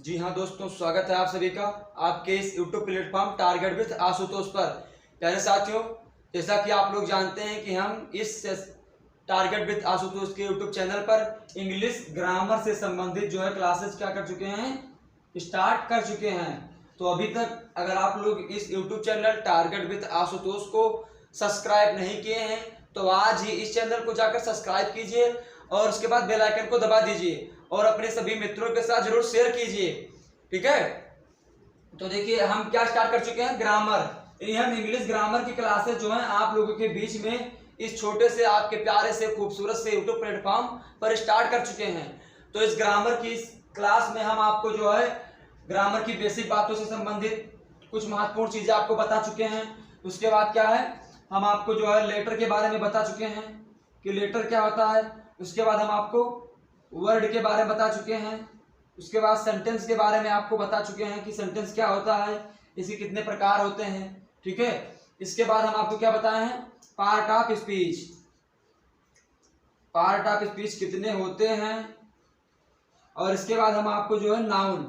जी हाँ दोस्तों, स्वागत है आप सभी का आपके इस YouTube platform target with Ashutosh पर। प्यारे साथियों, जैसा कि आप लोग जानते हैं कि हम इस टारगेट विद आशुतोष के YouTube चैनल पर इंग्लिश ग्रामर से संबंधित जो है क्लासेस क्या कर चुके हैं, स्टार्ट कर चुके हैं। तो अभी तक अगर आप लोग इस YouTube channel target with Ashutosh को सब्सक्राइब नहीं किए हैं तो आज ही इस चैनल को जाकर सब्सक्राइब कीजिए और उसके बाद बेल आइकन को दबा दीजिए और अपने सभी मित्रों के साथ जरूर शेयर कीजिए। ठीक है, तो देखिए हम क्या स्टार्ट कर चुके हैं, ग्रामर। हम इंग्लिश ग्रामर की क्लासेस जो हैं आप लोगों के बीच में इस छोटे से आपके प्यारे से खूबसूरत से यूट्यूब प्लेटफॉर्म पर स्टार्ट कर चुके हैं। तो इस ग्रामर की इस क्लास में हम आपको जो है ग्रामर की बेसिक बातों से संबंधित कुछ महत्वपूर्ण चीजें आपको बता चुके हैं। उसके बाद क्या है, हम आपको जो है लेटर के बारे में बता चुके हैं कि लेटर क्या होता है। उसके बाद हम आपको वर्ड के बारे में बता चुके हैं। उसके बाद सेंटेंस के बारे में आपको बता चुके हैं कि सेंटेंस क्या होता है, इसके कितने प्रकार होते हैं। ठीक है, इसके बाद हम आपको क्या बताए हैं, part of speech. Part of speech कितने होते हैं। और इसके बाद हम आपको जो है नाउन,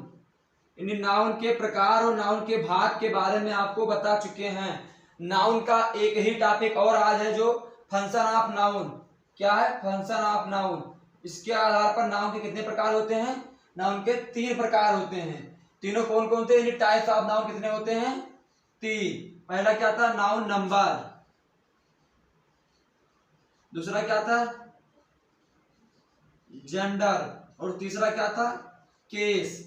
इन नाउन के प्रकार और नाउन के भाग के बारे में आपको बता चुके हैं। नाउन का एक ही टॉपिक और आज है जो फंक्शन ऑफ नाउन। क्या है, फंक्शन ऑफ नाउन। इसके आधार पर नाउन के कितने प्रकार होते हैं, नाउन के 3 प्रकार होते हैं। तीनों कौन कौन से, टाइप्स ऑफ नाउन कितने होते हैं, 3। पहला क्या था, नाउन नंबर। दूसरा क्या था, जेंडर। और तीसरा क्या था, केस।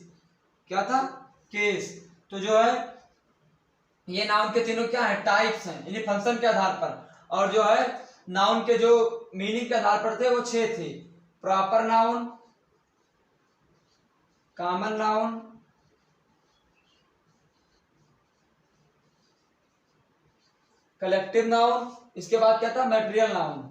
क्या था, केस। तो जो है ये नाउन के तीनों क्या है, टाइप्स हैं, यानी फंक्शन के आधार पर। और जो है नाउन के जो मीनिंग के आधार पर थे वो 6 थे। Proper noun, common noun, collective noun, इसके बाद क्या था, मटेरियल नाउन।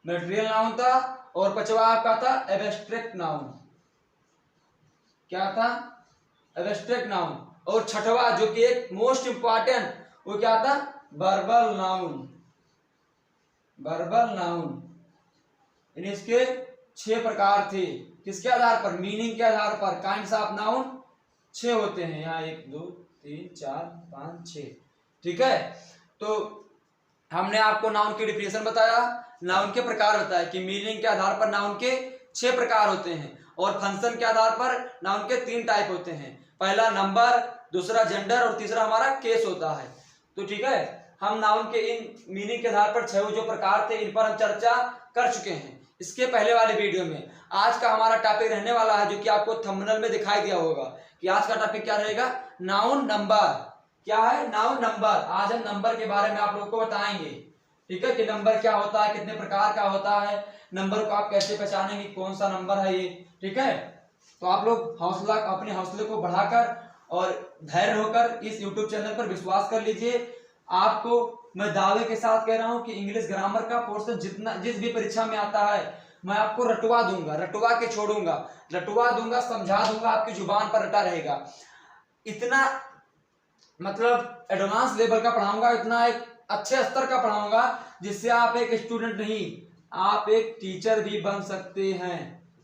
मटेरियल नाउन था। और पांचवा आपका था एब्स्ट्रैक्ट नाउन। क्या था, एब्स्ट्रैक्ट नाउन। और छठवा जो कि एक मोस्ट इंपॉर्टेंट, वो क्या था, वर्बल नाउन। वर्बल नाउन, इसके 6 प्रकार थे। किसके आधार पर, मीनिंग के आधार पर। काइंड्स ऑफ नाउन 6 होते हैं, यहाँ 1 2 3 4 5 6। ठीक है, तो हमने आपको नाउन की डिफिनेशन बताया, नाउन के प्रकार बताया कि मीनिंग के आधार पर नाउन के 6 प्रकार होते हैं और फंक्शन के आधार पर नाउन के 3 टाइप होते हैं। पहला नंबर, दूसरा जेंडर और तीसरा हमारा केस होता है। तो ठीक है, हम नाउन के इन मीनिंग के आधार पर 6 जो प्रकार थे इन पर हम चर्चा कर चुके हैं इसके पहले वाले वीडियो में। आज का हमारा टॉपिक रहने वाला है जो कि आपको थंबनेल में दिखाई दिया होगा कि आज का टॉपिक क्या रहेगा, नाउन नंबर। क्या है, नाउन नंबर। आज हम नंबर के बारे में आप लोगों को बताएंगे। ठीक है, कि नंबर क्या होता है, कितने प्रकार का होता है, नंबर को आप कैसे पहचानेंगे कौन सा नंबर है ये। ठीक है, तो आप लोग हौसला, अपने हौसले को बढ़ाकर और धैर्य होकर इस YouTube चैनल पर विश्वास कर लीजिए। आपको मैं दावे के साथ कह रहा हूं कि इंग्लिश ग्रामर का पोर्शन जितना जिस भी परीक्षा में आता है मैं आपको रटवा दूंगा, रटवा के छोड़ूंगा, रटवा दूंगा, समझा दूंगा, आपकी जुबान पर रटा रहेगा। इतना मतलब एडवांस लेवल का पढ़ाऊंगा, इतना एक अच्छे स्तर का पढ़ाऊंगा जिससे आप एक स्टूडेंट नहीं, आप एक टीचर भी बन सकते हैं।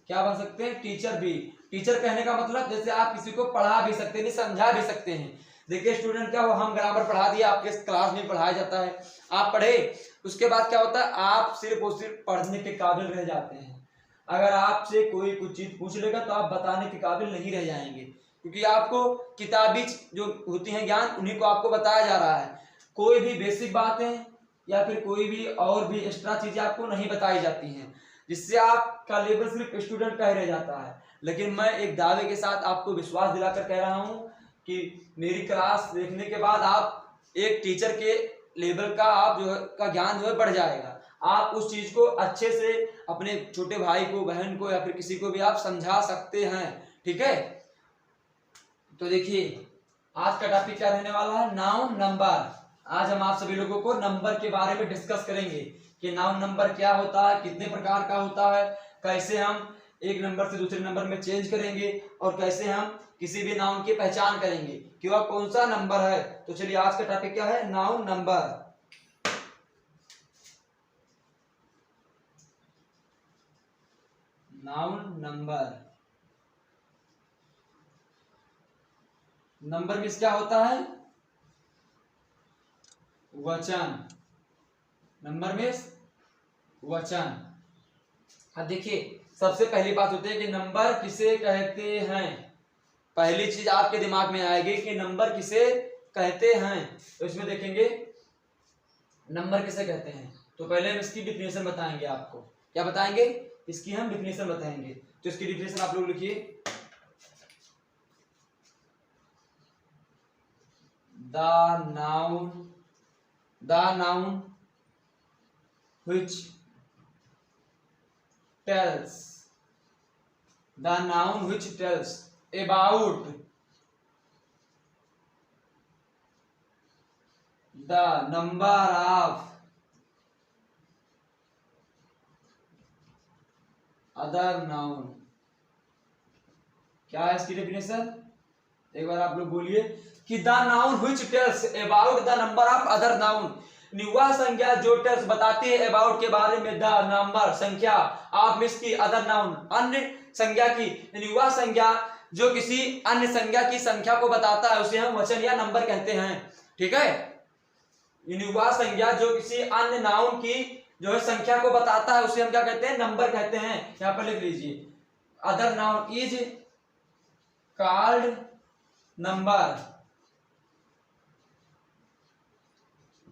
क्या बन सकते हैं, टीचर भी। टीचर कहने का मतलब जैसे आप किसी को पढ़ा भी सकते हैं, समझा भी सकते हैं। देखिए स्टूडेंट क्या हो, हम ग्रामर पढ़ा दिया, आपके क्लास में पढ़ाया जाता है, आप पढ़े, उसके बाद क्या होता है, आप सिर्फ और सिर्फ पढ़ने के काबिल रह जाते हैं। अगर आपसे कोई कुछ चीज पूछ लेगा तो आप बताने के काबिल नहीं रह जाएंगे, क्योंकि आपको किताबी जो होती हैं ज्ञान उन्हीं को आपको बताया जा रहा है। कोई भी बेसिक बातें या फिर कोई भी और भी एक्स्ट्रा चीजें आपको नहीं बताई जाती हैं, जिससे आपका लेवल सिर्फ स्टूडेंट का ही रह जाता है। लेकिन मैं एक दावे के साथ आपको विश्वास दिलाकर कह रहा हूं कि मेरी क्लास देखने के बाद आप एक टीचर के लेवल का आप जो है का ज्ञान जो है बढ़ जाएगा। आप उस चीज को अच्छे से अपने छोटे भाई को, बहन को या फिर किसी को भी आप समझा सकते हैं। ठीक है, तो देखिए आज का टॉपिक क्या रहने वाला है, नाउन नंबर। आज हम आप सभी लोगों को नंबर के बारे में डिस्कस करेंगे कि नाउन नंबर क्या होता है, कितने प्रकार का होता है, कैसे हम एक नंबर से दूसरे नंबर में चेंज करेंगे और कैसे हम किसी भी नाउन की पहचान करेंगे कि वह कौन सा नंबर है। तो चलिए आज का टॉपिक क्या है, noun number. Noun number. Number means क्या होता है? वचन। नंबर मीन्स वचन। अब देखिए सबसे पहली बात होती है कि नंबर किसे कहते हैं। पहली चीज आपके दिमाग में आएगी कि नंबर किसे कहते हैं। तो इसमें देखेंगे नंबर किसे कहते हैं। तो पहले हम इसकी डिफिनेशन बताएंगे आपको। क्या बताएंगे? इसकी हम डिफिनेशन बताएंगे। तो इसकी डिफिनेशन आप लोग लिखिए। The noun which tells about the number of other noun। क्या है इसकी डेफिनेशन? एक बार आप लोग बोलिए कि the noun which tells about the number of other noun. वह संज्ञा जो टेल्स बताती है अबाउट के बारे में द नंबर संख्या ऑफ मीन्स की अदर नाउन अन्य संज्ञा की। वह संज्ञा जो किसी अन्य संज्ञा की संख्या को बताता है उसे हम वचन या नंबर कहते हैं। ठीक है। वह संज्ञा जो किसी अन्य नाउन की जो है संख्या को बताता है उसे हम क्या कहते हैं? नंबर कहते हैं। यहां पर लिख लीजिए other noun is called number.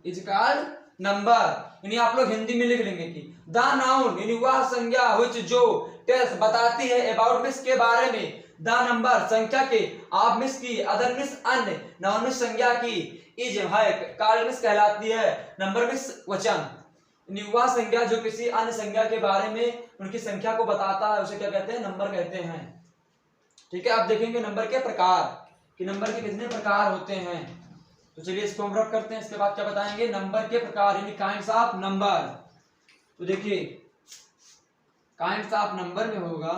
Is called number. यानी आप लोग हिंदी में लिख लेंगे कि द नाउन यानी वह संज्ञा which जो टेल्स बताती है अबाउट मिस के बारे में द नंबर संख्या के आप मिस की अदर मिस अन्य नाउन मिस संज्ञा की इज है कॉल्ड मिस कहलाती है नंबर मिस वचन। वह संज्ञा जो किसी अन्य संज्ञा के बारे में उनकी संख्या को बताता है उसे क्या कहते हैं? नंबर कहते हैं। ठीक है। आप देखेंगे नंबर के प्रकार कि नंबर के कितने प्रकार होते हैं। तो चलिए इसको हम रख करते हैं। इसके बाद क्या बताएंगे? नंबर के प्रकार यानी काइंड्स ऑफ नंबर। तो देखिए काइंड्स ऑफ नंबर में होगा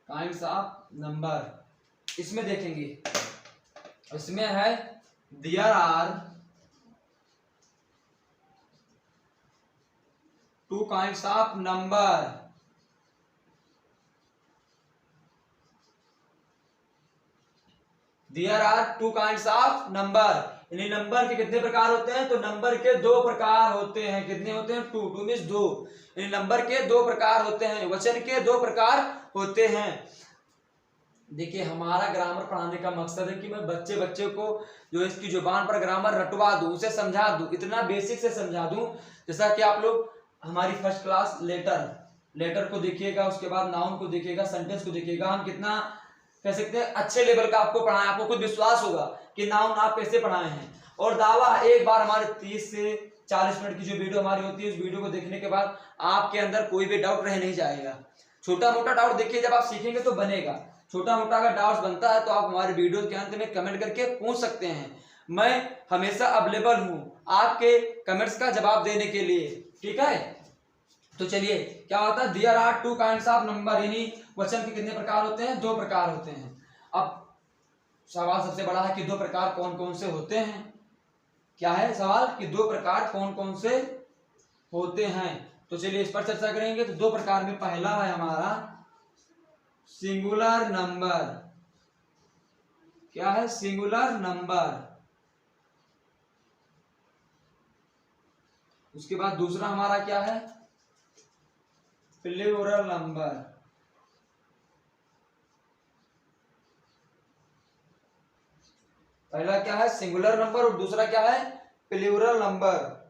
काइंड्स ऑफ नंबर। इसमें देखेंगे इसमें है there are two kinds of number. There are two kinds of number. यानी नंबर के कितने प्रकार होते हैं? तो नंबर के दो प्रकार होते हैं। कितने होते हैं? टू मीन्स दो। यानी नंबर के दो प्रकार होते हैं। वचन के दो प्रकार होते हैं। देखिए हमारा ग्रामर पढ़ाने का मकसद है कि मैं बच्चे को जो इसकी जुबान पर ग्रामर रटवा दूं, उसे समझा दूं, इतना बेसिक से समझा दूं। जैसा कि आप लोग हमारी फर्स्ट क्लास लेटर को देखिएगा, उसके बाद नाउन को देखिएगा, सेंटेंस को देखिएगा। हम कितना कह सकते हैं अच्छे लेवल का आपको पढ़ाएं। आपको खुद विश्वास होगा कि नाउन आप कैसे पढ़ाए हैं। और दावा एक बार हमारे 30 से 40 मिनट की जो वीडियो हमारी होती है उस वीडियो को देखने के बाद आपके अंदर कोई भी डाउट रह नहीं जाएगा। छोटा मोटा डाउट देखिए जब आप सीखेंगे तो बनेगा। छोटा मोटा अगर डाउट बनता है तो आप हमारे वीडियो के अंत में कमेंट करके पूछ सकते हैं। मैं हमेशा अवेलेबल हूं आपके कमेंट्स का जवाब देने के लिए। ठीक है। तो चलिए क्या होता है? There are two kinds of number. यानी वचन के कितने प्रकार होते हैं? दो प्रकार होते हैं। अब सवाल सबसे बड़ा है कि दो प्रकार कौन कौन से होते हैं। क्या है सवाल? कि दो प्रकार कौन कौन से होते हैं। तो चलिए इस पर चर्चा करेंगे। तो दो प्रकार में पहला है हमारा सिंगुलर नंबर। क्या है? Singular number. उसके बाद दूसरा हमारा क्या है? Plural number. पहला क्या है? सिंगुलर नंबर और दूसरा क्या है? Plural number.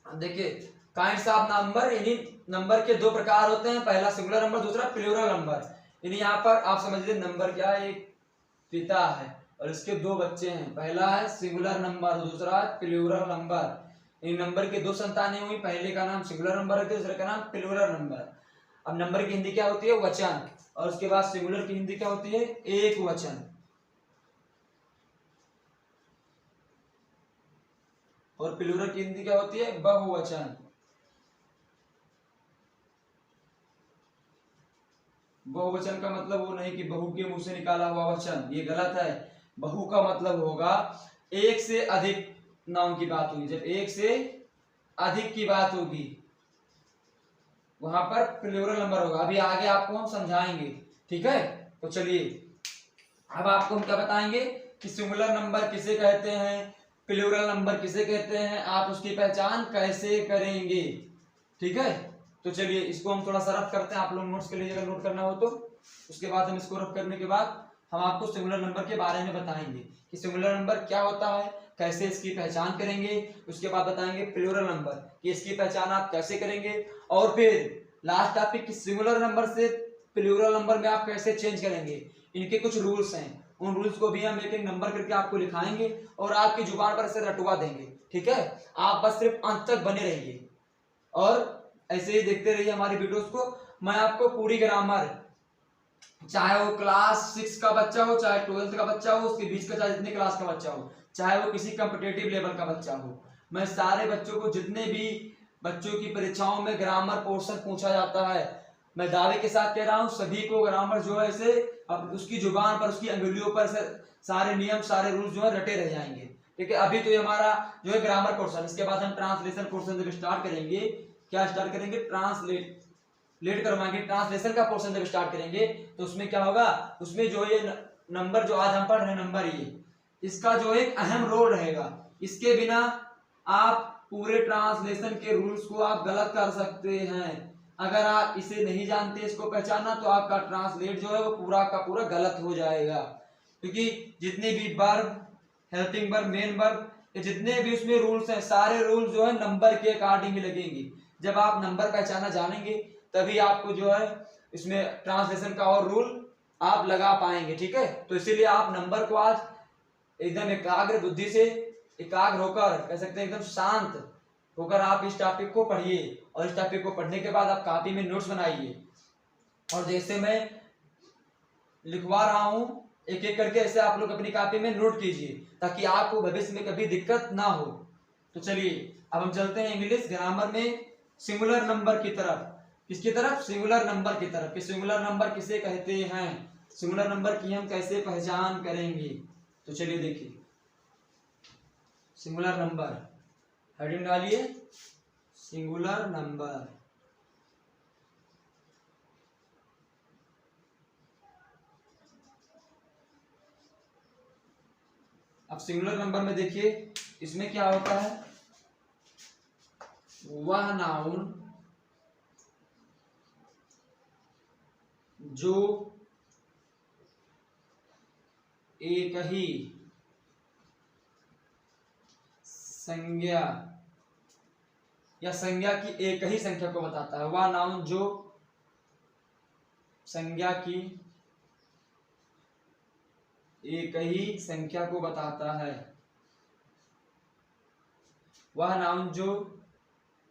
देखिए काइंड्स ऑफ नंबर यानी नंबर के दो प्रकार होते हैं। पहला सिंगुलर नंबर, दूसरा प्लूरल नंबर। यानी यहाँ पर आप समझ लीजिए नंबर क्या है? एक पिता है और इसके दो बच्चे हैं। पहला है सिंगुलर नंबर, दूसरा है प्लूरल नंबर। इन नंबर के दो संतानें हुई, पहले का नाम सिंगुलर नंबर रखते, दूसरे का नाम प्लूरल नंबर। अब नंबर की हिंदी क्या होती है? वचन। और उसके बाद सिंगुलर की हिंदी क्या होती है? एक वचन। और प्लूरल की हिंदी क्या होती है? बहुवचन। बहुवचन का मतलब वो नहीं कि बहू के मुंह से निकाला हुआ वचन, ये गलत है। बहु का मतलब होगा एक से अधिक नाउन की बात होगी, जब एक से अधिक की बात होगी वहां पर प्लूरल नंबर होगा। अभी आगे आपको हम समझाएंगे, ठीक है। तो चलिए अब आपको हम क्या बताएंगे कि सिंगुलर नंबर किसे कहते हैं, प्लूरल नंबर किसे कहते हैं, आप उसकी पहचान कैसे करेंगे, ठीक है। तो चलिए इसको हम थोड़ा सा रफ करते हैं, आप लोग नोट्स के लिए अगर नोट करना हो तो। उसके बाद हम इसको रफ करने के बाद हम आपको सिंगुलर नंबर के बारे में बताएंगे कि सिंगुलर नंबर क्या होता है, कैसे इसकी पहचान करेंगे। उसके बाद बताएंगे प्लूरल नंबर कि इसकी पहचान आप कैसे करेंगे, और फिर लास्ट टॉपिक कि सिंगुलर नंबर से प्लूरल नंबर में आप कैसे चेंज करेंगे। इनके कुछ रूल्स हैं, उन रूल्स को भी हम एक एक नंबर करके आपको लिखाएंगे और आपकी जुबान पर इसे रटवा देंगे, ठीक है। आप बस सिर्फ अंत तक बने रहिए और ऐसे ही देखते रहिए हमारी वीडियोस को। मैं आपको पूरी ग्रामर, चाहे वो क्लास 6 का बच्चा हो, चाहे 12th का बच्चा हो, उसके बीच का चाहे जितने क्लास का बच्चा हो, चाहे वो किसी कॉम्पिटिटिव लेवल का बच्चा हो, मैं सारे बच्चों को, जितने भी बच्चों की परीक्षाओं में ग्रामर पोर्शन पूछा जाता है, मैं दावे के साथ कह रहा हूँ सभी को ग्रामर जो है इसे अब उसकी जुबान पर, उसकी अंगुलियों पर से सारे नियम, सारे रूल्स जो है रटे रह जाएंगे, ठीक है। अभी तो ये हमारा जो है ग्रामर पोर्शन, इसके बाद हम ट्रांसलेशन पोर्शन जब स्टार्ट करेंगे, क्या स्टार्ट करेंगे, लेट करवाएंगे। ट्रांसलेशन का पोर्शन जब स्टार्ट करेंगे तो उसमें क्या होगा, उसमें जो ये नंबर जो आज हम पढ़ रहे हैं नंबर, ये इसका जो एक अहम रोल रहेगा। इसके बिना आप पूरे ट्रांसलेशन के रूल्स को आप गलत कर सकते हैं। अगर आप इसे नहीं जानते, इसको पहचाना, तो आपका ट्रांसलेट जो है वो पूरा का पूरा गलत हो जाएगा, क्योंकि जितने भी verb, helping verb, main verb, ये जितने भी उसमें रूल्स हैं, सारे रूल्स जो है नंबर के अकॉर्डिंग ही लगेंगे। जब आप नंबर पहचाना जानेंगे तभी आपको जो है इसमें ट्रांसलेशन का और रूल आप लगा पाएंगे, ठीक है। तो इसीलिए आप नंबर को आज एकदम एकाग्र बुद्धि से, एकाग्र होकर, कह सकते हैं एकदम शांत होकर आप इस टॉपिक को पढ़िए, और इस टॉपिक को पढ़ने के बाद आप कॉपी में नोट्स बनाइए, और जैसे मैं लिखवा रहा हूं एक एक करके, ऐसे आप लोग अपनी कॉपी में नोट कीजिए ताकि आपको भविष्य में कभी दिक्कत ना हो। तो चलिए अब हम चलते हैं इंग्लिश ग्रामर में सिंगुलर नंबर की तरफ। किसकी तरफ, सिंगुलर नंबर की तरफ, कि सिंगुलर नंबर किसे कहते हैं, सिंगुलर नंबर की हम कैसे पहचान करेंगे। तो चलिए देखिए, सिंगुलर नंबर, हेडिंग डालिए सिंगुलर नंबर। अब सिंगुलर नंबर में देखिए इसमें क्या होता है, वह नाउन जो एक ही संज्ञा या संज्ञा की एक ही संख्या को बताता है। वह नाउन जो संज्ञा की एक ही संख्या को बताता है, वह नाउन जो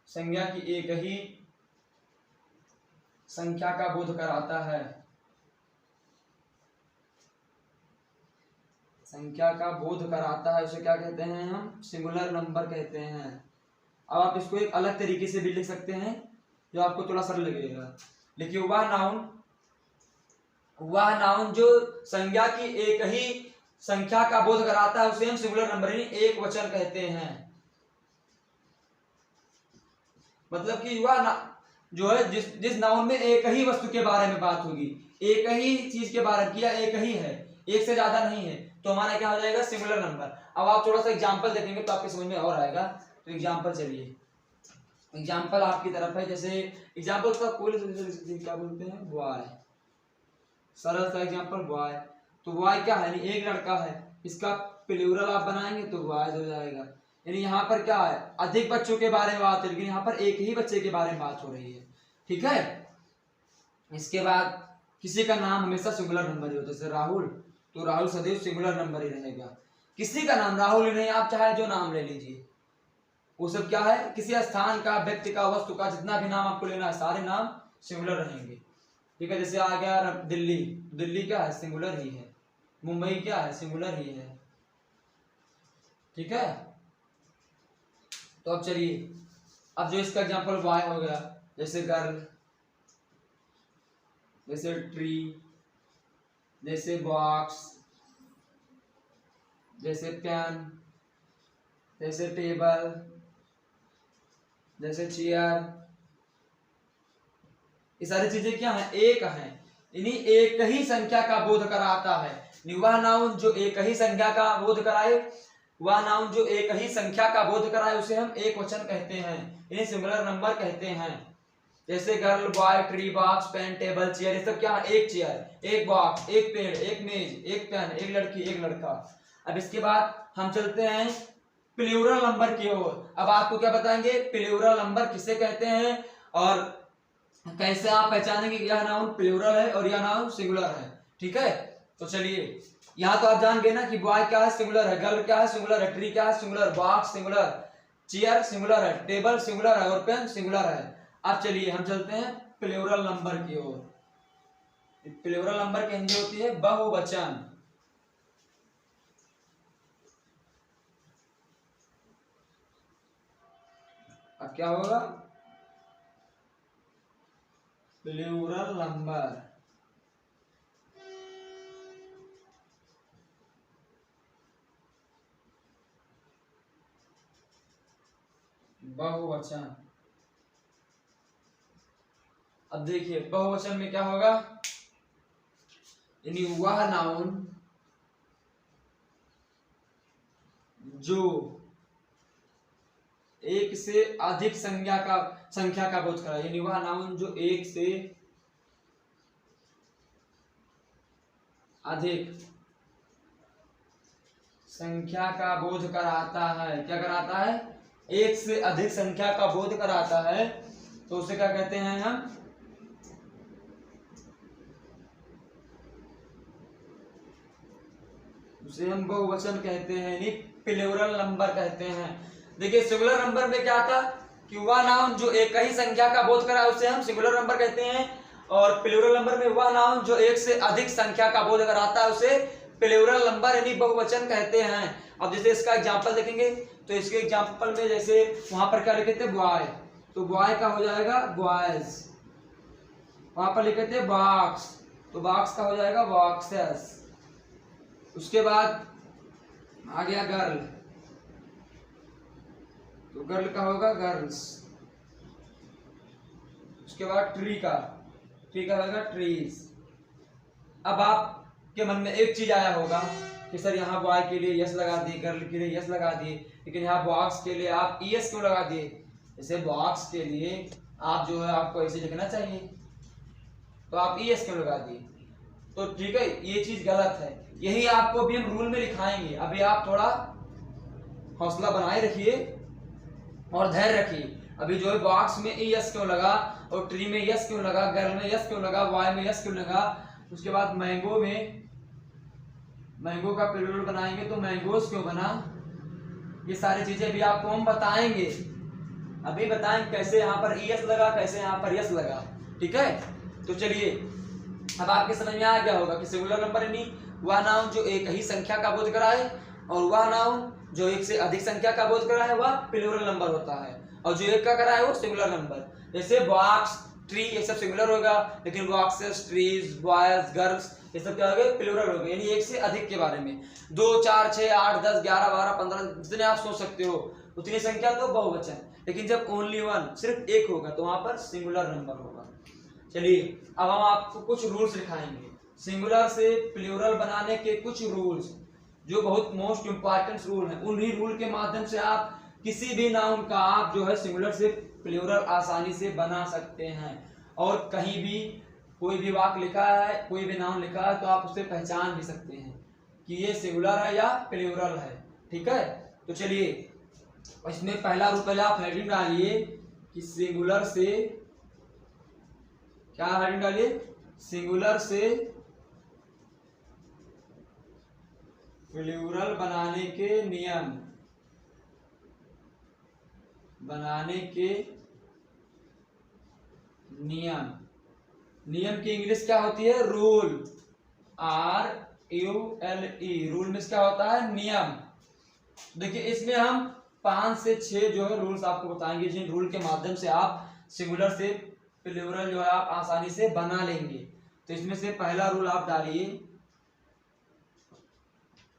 संज्ञा की एक ही संख्या का बोध कराता है, संख्या का बोध कराता है, उसे क्या कहते हैं हम, सिंगुलर नंबर कहते हैं। अब आप इसको एक अलग तरीके से भी लिख सकते हैं जो आपको थोड़ा सरल लगेगा। लिखिए, वह नाउन जो संज्ञा की एक ही संख्या का बोध कराता है उसे हम सिंगुलर नंबर यानी एक वचन कहते हैं। मतलब कि वह जो है जिस नाउन में एक ही वस्तु के बारे में बात होगी, एक ही चीज के बारे में, किया एक ही है, एक से ज्यादा नहीं है, तो हमारा क्या हो जाएगा, सिंगुलर नंबर। अब आप थोड़ा सा एग्जांपल देखेंगे तो आपके समझ में और आएगा। तो एग्जांपल, चलिए एग्जांपल आपकी तरफ है, जैसे एग्जांपल का कोई क्या बोलते हैं, बॉय, सरल सा एग्जांपल बॉय। तो बॉय क्या है, एक लड़का है, इसका प्लूरल आप बनाएंगे तो बॉयज हो जाएगा। यानी यहाँ पर क्या है, अधिक बच्चों के बारे में बात है, लेकिन यहाँ पर एक ही बच्चे के बारे में बात हो रही है, ठीक है। इसके बाद किसी का नाम हमेशा सिंगुलर नंबर ही होता है, जैसे राहुल, तो राहुल सदैव सिंगुलर नंबर ही रहेगा। किसी का नाम राहुल ही नहीं, आप चाहे जो नाम ले लीजिए, वो सब क्या है, किसी स्थान का, व्यक्ति का, वस्तु का, जितना भी नाम आपको लेना है सारे नाम सिंगुलर रहेंगे, ठीक है। जैसे आ गया दिल्ली, दिल्ली क्या है, सिंगुलर ही है। मुंबई क्या है, सिंगुलर ही है, ठीक है। तो अब चलिए, अब जो इसका एग्जांपल बॉय हो गया, जैसे गर्ल, जैसे ट्री, जैसे बॉक्स, जैसे पेन, जैसे टेबल, जैसे चेयर, ये सारी चीजें क्या है? एक है, यानी एक ही संख्या का बोध कराता है। वह नाउन जो एक ही संख्या का बोध कराए, वह नाउन जो एक ही संख्या का बोध कराए उसे हम एक वचन कहते हैं, इन्हें सिंगुलर नंबर कहते हैं। जैसे girl, boy, tree, box, pen, table, chair, ये सब क्या है? एक चेयर, एक बॉक्स, एक पेड़, एक मेज, एक पेन, एक लड़की, एक लड़का। अब इसके बाद हम चलते हैं प्लूरल नंबर की ओर। अब आपको क्या बताएंगे? प्लूरल नंबर किसे कहते हैं और कैसे आप पहचानेंगे कि यह नाउन प्लूरल है और यह नाउन सिंगुलर है। ठीक है, तो चलिए, यहाँ तो आप जान गए ना कि बॉय क्या है? सिंगुलर है। गर्ल क्या है? सिंगुलर है। ट्री क्या है? Singular. Box singular, chair singular है, टेबल सिंगुलर है और पेन सिंगुलर है। अब चलिए हम चलते हैं प्लूरल नंबर की ओर। प्लूरल नंबर की हिंदी होती है बहुवचन। अब क्या होगा? प्लूरल नंबर बहुवचन। अब देखिए बहुवचन में क्या होगा, यानी वह नाउन जो एक से अधिक संख्या का बोध कराए, यानी वह नाउन जो एक से अधिक संख्या का बोध कराता है। क्या कराता है? एक से अधिक संख्या का बोध कराता है, तो उसे क्या कहते हैं हम? उसे हम बहुवचन कहते हैं, यानी प्लूरल नंबर कहते हैं। देखिए सिंगुलर नंबर में क्या था कि वह नाउन जो एक ही संख्या का बोध कराए उसे हम सिंगुलर नंबर कहते हैं, और प्लूरल नंबर में वह नाउन जो एक से अधिक संख्या का बोध कराता है उसे प्लूरल नंबर यानी बहुवचन कहते हैं। अब जैसे इसका एग्जांपल देखेंगे तो इसके एग्जांपल में जैसे वहां पर क्या लिखे थे? बॉय, तो बॉय का हो जाएगा बॉयज। वहां पर लिखे थे बॉक्स, तो बॉक्स का हो जाएगा बॉक्सेस। उसके बाद आ गया गर्ल, तो गर्ल का होगा गर्ल्स। उसके बाद ट्री का होगा ट्रीज। अब आपके मन में एक चीज आया होगा कि सर यहाँ बॉय के लिए यस लगा दिए, गर्ल के लिए यस लगा दिए, लेकिन यहाँ बॉक्स के लिए आप ईएस क्यों लगा दिए? जैसे बॉक्स के लिए आप जो है आपको ऐसे लिखना चाहिए, तो आप ईएस क्यों लगा दिए? तो ठीक है, ये चीज गलत है। यही आपको अभी हम रूल में लिखाएंगे। अभी आप थोड़ा हौसला बनाए रखिए और धैर्य रखिए। अभी जो है बॉक्स में यस क्यों लगा और ट्री में यस क्यों लगा, गर्ल में यस क्यों लगा, बॉय में यस क्यों लगा, उसके बाद मैंगो में मैंगो का प्लूरल बनाएंगे तो मैंगोस क्यों बना, ये सारी चीजें भी आपको हम बताएंगे। अभी बताएंगे कैसे यहाँ पर ईएस लगा, कैसे यहाँ पर यस लगा। ठीक है, तो चलिए अब आपके समझ में आ गया होगा कि सिंगुलर नंबर यानी वह नाउन जो एक ही संख्या का बोध कराए, और वह नाउन जो एक से अधिक संख्या का बोध कराए वह प्लूरल नंबर होता है, और जो एक का कराए वो सिंगुलर नंबर। जैसे बॉक्स, ट्री ये सब सिंगुलर होगा, लेकिन बॉक्सेस, ट्रीज, बॉयज, गर्ल्स ये सब क्या हो गए? प्लूरल हो गए, यानी एक से अधिक के बारे में। 2, 4, 6, 8, 10, 11, 12, 15 जितने आप सोच सकते हो उतनी संख्या तो बहुवचन, लेकिन जब ओनली वन सिर्फ एक होगा तो वहां पर सिंगुलर नंबर होगा। चलिए अब हम आपको कुछ रूल्स दिखाएंगे, सिंगुलर से प्लूरल बनाने के कुछ रूल्स जो बहुत मोस्ट इंपॉर्टेंट रूल हैं। उन्हीं रूल के माध्यम से आप किसी भी नाउन का आप जो है सिंगुलर से प्लूरल आसानी से बना सकते हैं, और कहीं भी कोई भी वाक्य लिखा है, कोई भी नाउन लिखा है तो आप उसे पहचान भी सकते हैं कि ये सिंगुलर है या प्लूरल है। ठीक है, तो चलिए इसमें पहला रूल, पहले आप हेडिंग डालिए कि सिंगुलर से, क्या हेडिंग डालिए? सिंगुलर से प्लूरल बनाने के नियम, नियम की इंग्लिश क्या होती है? Rule, RULE। रूल में क्या होता है? नियम। देखिए इसमें हम 5 से 6 जो है रूल्स आपको बताएंगे, जिन रूल के माध्यम से आप सिंगुलर से प्लूरल जो है आप आसानी से बना लेंगे। तो इसमें से पहला रूल आप डालिए।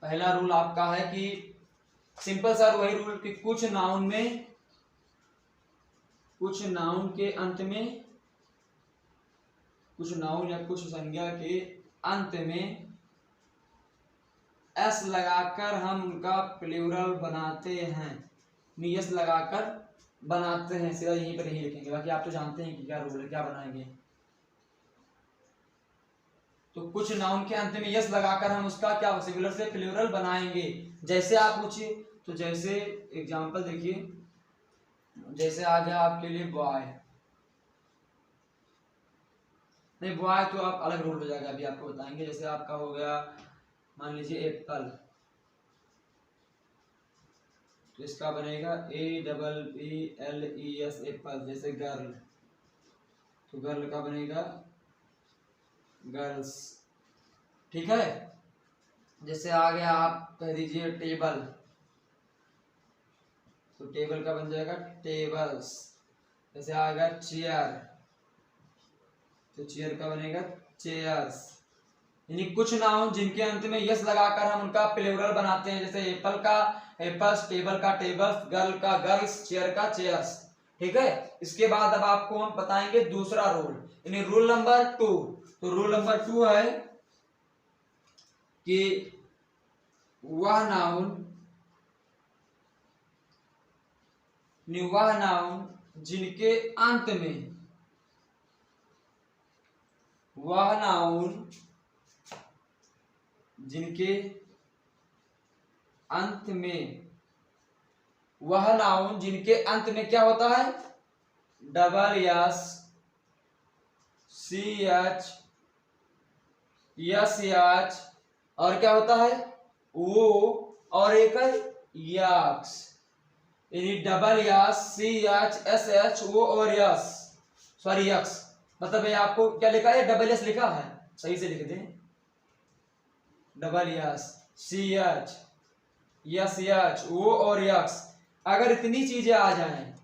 पहला रूल आपका है कि सिंपल सा वही रूल कि कुछ नाउन के अंत में, कुछ नाउन या कुछ संज्ञा के अंत में एस लगाकर हम उनका प्लूरल बनाते हैं। एस लगाकर बनाते हैं, सीधा यहीं पर यही लिखेंगे। बाकी आप तो जानते हैं कि क्या रूल है, क्या बनाएंगे। तो कुछ नाउन के अंत में यस लगाकर हम उसका क्या सिंगुलर से प्लूरल बनाएंगे। जैसे आप पूछिए, तो जैसे एग्जांपल देखिए, जैसे आ गया आपके लिए बॉय, नहीं बॉय तो आप अलग रूल हो जाएगा, अभी आपको बताएंगे। जैसे आपका हो गया मान लीजिए एप्पल, तो इसका बनेगा APPLES एप्पल। जैसे गर्ल, तो गर्ल का बनेगा गर्ल्स, ठीक है। जैसे आ गया आप कह दीजिए टेबल, तो टेबल का बन जाएगा टेबल्स। जैसे आ गया चेयर, तो चेयर का बनेगा चेयर्स। यानी कुछ नाउन जिनके अंत में यस लगाकर हम उनका प्लूरल बनाते हैं। जैसे एप्पल का एप्पल्स, टेबल का टेबल्स, गर्ल का गर्ल्स, चेयर का चेयर्स, ठीक है। इसके बाद अब आपको हम बताएंगे दूसरा रूल, यानी रूल नंबर 2। तो रूल नंबर 2 है कि वह नाउन जिनके अंत में, वह नाउन जिनके अंत में, वह नाउन जिनके अंत में क्या होता है, डबल यस, CH, YS, और क्या होता है वो, और एक है यक्स। यानी double yes, CH, SH, O और यस, सॉरी यक्स, मतलब ये आपको क्या लिखा है, डबल यस लिखा है, सही से लिख दें। Double yes, CH, SH, O और यक्स, अगर इतनी चीजें आ जाएं,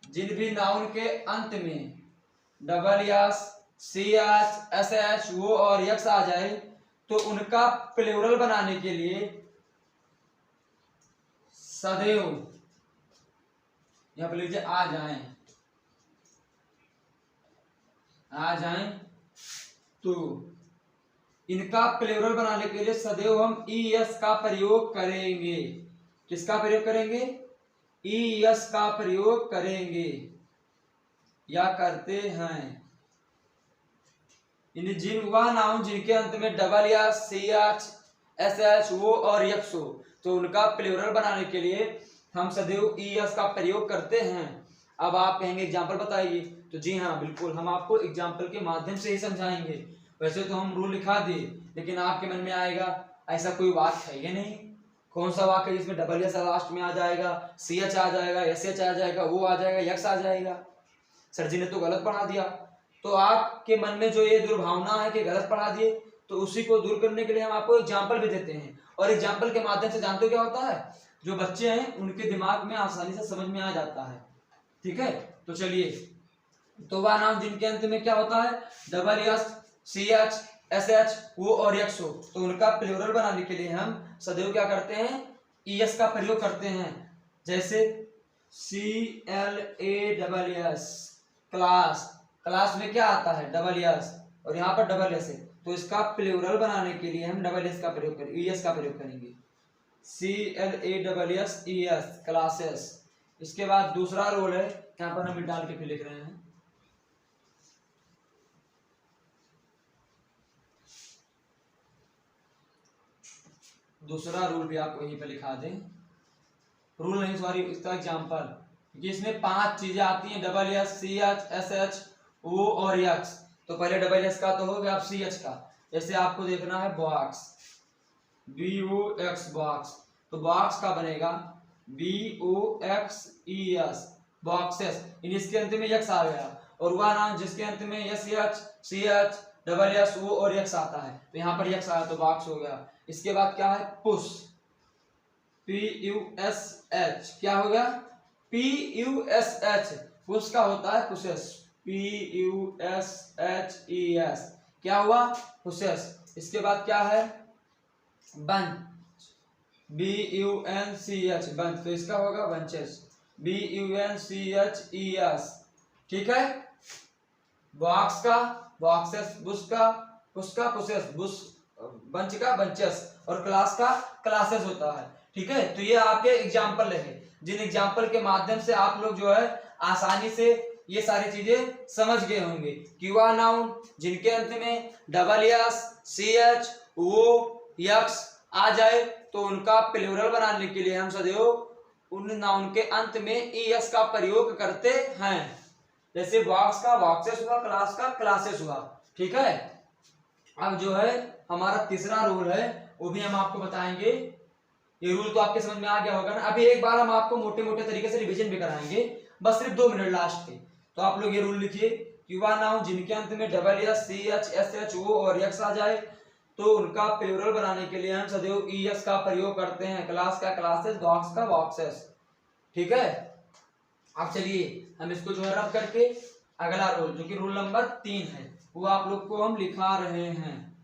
जिन भी नाउन के अंत में double yes, CH, SH, O और यक्स आ जाए, तो उनका प्लूरल बनाने के लिए सदैव, यहां पर लीजिए आ जाएं, तो इनका प्लूरल बनाने के लिए सदैव हम ES का प्रयोग करेंगे। किसका प्रयोग करेंगे, ES का प्रयोग करेंगे या करते हैं। वह नाउन जिनके अंत में डबल या CH, SH, O और यक्स हो, तो उनका प्लूरल बनाने के लिए हम सदैव ES का प्रयोग करते हैं। अब आप कहेंगे एग्जाम्पल बताइए, तो जी हाँ बिल्कुल, हम आपको एग्जाम्पल के माध्यम से ही समझाएंगे। वैसे तो हम रूल लिखा दिए, लेकिन आपके मन में आएगा ऐसा कोई वाक्य है ये नहीं, कौन सा वाक्य है जिसमें डबल यस लास्ट में आ जाएगा, CH आ जाएगा, SH आ जाएगा, वो आ जाएगा, यक्स आ जाएगा, सर जी ने तो गलत पढ़ा दिया। तो आपके मन में जो ये दुर्भावना है कि गलत पढ़ा दिए, तो उसी को दूर करने के लिए हम आपको एग्जाम्पल भी देते हैं। और एग्जाम्पल के माध्यम से जानते हो क्या होता है, जो बच्चे हैं उनके दिमाग में आसानी से समझ में आ जाता है, ठीक है। तो चलिए, तो वह नाम जिनके अंत में क्या होता है, double yes, CH, SH, O और यक्स हो, तो उनका प्लूरल बनाने के लिए हम सदैव क्या करते हैं, ES का प्रयोग करते हैं। जैसे CLASS, क्लास, क्लास में क्या आता है, डबल यस, और यहाँ पर डबल एस है, तो इसका प्लूरल बनाने के लिए हम डबल एस का प्रयोग करेंगे, ES का प्रयोग करेंगे। CLASSES, classes. इसके बाद दूसरा रोल है, यहाँ पर हम डाल के फिर लिख रहे हैं, दूसरा रूल भी आपको यहीं पे लिखा दें, रूल नहीं सॉरी, इसका एग्जांपल, क्योंकि इसमें 5 चीजें आती हैं, double S, CH, SH, O और यक्स। तो पहले डबल एस का तो हो गया, अब CH का। जैसे आपको देखना है बॉक्स, BOX बॉक्स, तो बॉक्स का बनेगा BOXES, बॉक्सेस। इसके अंत में यक्स आ गया, और वह नाम जिसके अंत में SH, CH, double S, O और यक्स आता है, तो यहाँ पर यक्स आया तो बॉक्स हो गया। इसके बाद क्या है, पुश, PUSH, क्या हो गया, PUSH, पुश का होता है पुशेस, PUSHES, क्या हुआ, पुशेस। इसके बाद क्या है, बंच, BUNCH बंच, तो इसका होगा बंचेस, BUNCHES। ठीक है। बॉक्स का बॉक्सेस, बुश का पुष्का पुसेस, बुश, बंच का बंचेस, और क्लास का क्लासेस होता है। ठीक है। तो ये आपके एग्जाम्पल है, जिन एग्जाम्पल के माध्यम से आप लोग जो है आसानी से ये सारी चीजें समझ गए होंगे कि वह नाउन जिनके अंत में WS CH O यक्स आ जाए तो उनका प्लूरल बनाने के लिए हम सदैव उन नाउन के अंत में ES का प्रयोग करते हैं। जैसे बॉक्स का बॉक्सेस हुआ, क्लास का क्लासेस हुआ। ठीक है। अब जो है हमारा तीसरा रूल है वो भी हम आपको बताएंगे। ये रूल तो आपके समझ में आ गया होगा ना। अभी एक बार हम आपको मोटे मोटे तरीके से रिवीजन भी कराएंगे, बस सिर्फ 2 मिनट लास्ट के। तो आप लोग ये रूल लिखिए कि वह नाउन जिनके अंत में WS CH SH O और यक्स आ जाए तो उनका प्लूरल बनाने के लिए हम सदैव ES का प्रयोग करते हैं। क्लास का क्लासेस, बॉक्स का बॉक्सेस। ठीक है। अब चलिए हम इसको जो है रब करके अगला रूल जो कि रूल नंबर 3 है वो आप लोग को हम लिखा रहे हैं।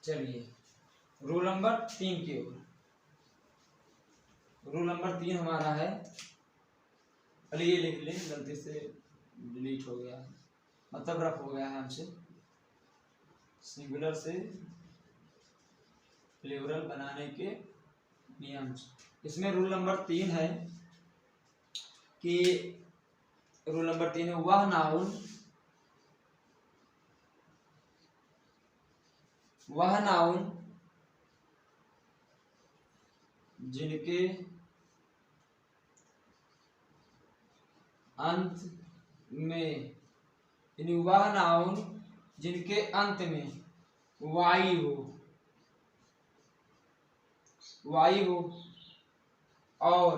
चलिए रूल नंबर 3 की ओर। रूल नंबर 3 हमारा है, पहले ये लिख लें, गलती से डिलीट हो गया है, मतलब रफ हो गया है हमसे। सिंगुलर से प्लूरल बनाने के नियम। इसमें रूल नंबर 3 है कि रूल नंबर 3 है वह नाउन जिनके अंत में, यानी वह नाउन जिनके अंत में वाई हो और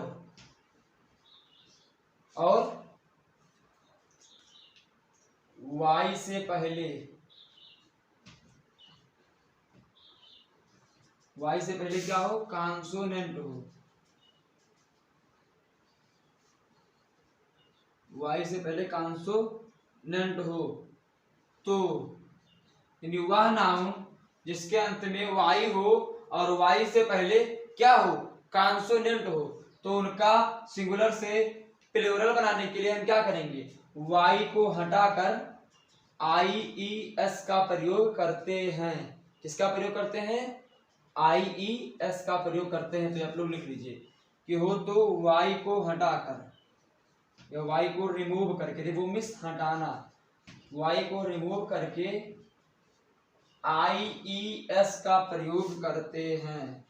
वाई से पहले क्या हो, कॉन्सोनेंट हो। वाई से पहले कॉन्सोनेंट हो तो यानी वह नाउन जिसके अंत में वाई हो और वाई से पहले क्या हो, कॉन्सोनेंट हो, तो उनका सिंगुलर से प्लूरल बनाने के लिए हम क्या करेंगे, वाई को हटाकर IES का प्रयोग करते हैं। किसका प्रयोग करते हैं, IES का प्रयोग करते हैं। तो आप लोग लिख लीजिए कि हो तो वाई को हटाकर या वाई को रिमूव करके, रिमूव मीन्स हटाना, वाई को रिमूव करके IES का प्रयोग करते हैं।